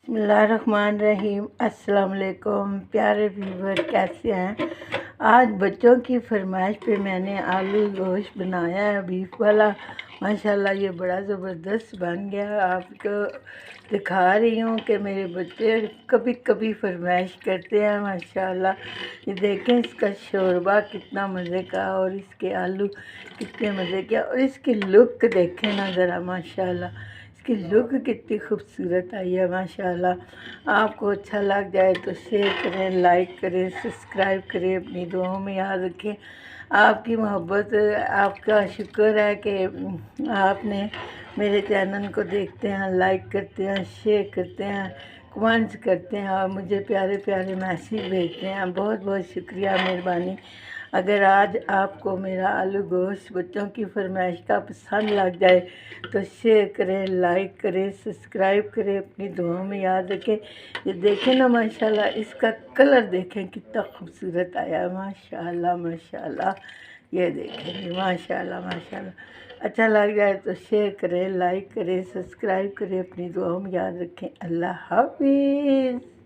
बिस्मिल्लाहिर्रहमानिर्रहीम। अस्सलाम वालेकुम प्यारे व्यूवर, कैसे हैं? आज बच्चों की फरमाइश पे मैंने आलू गोश्त बनाया है, बीफ वाला। माशाल्लाह ये बड़ा ज़बरदस्त बन गया। आपको दिखा रही हूँ कि मेरे बच्चे कभी कभी फरमाइश करते हैं। माशाल्लाह ये देखें, इसका शोरबा कितना मज़े का और इसके आलू कितने मज़े के, और इसकी लुक देखें ना ज़रा। माशाल्लाह इसकी लुक कितनी खूबसूरत आई है। माशाल्लाह आपको अच्छा लग जाए तो शेयर करें, लाइक करें, सब्सक्राइब करें, अपनी दुआओं में याद रखें। आपकी मोहब्बत, आपका शुक्र है कि आपने मेरे चैनल को देखते हैं, लाइक करते हैं, शेयर करते हैं, कमेंट्स करते हैं और मुझे प्यारे प्यारे मैसेज भेजते हैं। बहुत बहुत शुक्रिया, मेहरबानी। अगर आज आपको मेरा आलू गोश्त बच्चों की फरमाइश का पसंद लग जाए तो शेयर करें, लाइक करें, सब्सक्राइब करें, अपनी दुआओं में याद रखें। ये देखें ना, माशाल्लाह इसका कलर देखें कितना खूबसूरत आया है। माशाल्लाह माशाल्लाह, ये देखें माशाल्लाह माशाल्लाह। अच्छा लग जाए तो शेयर करें, लाइक करें, सब्सक्राइब करें, अपनी दुआओं में याद रखें। अल्लाह हाफिज़।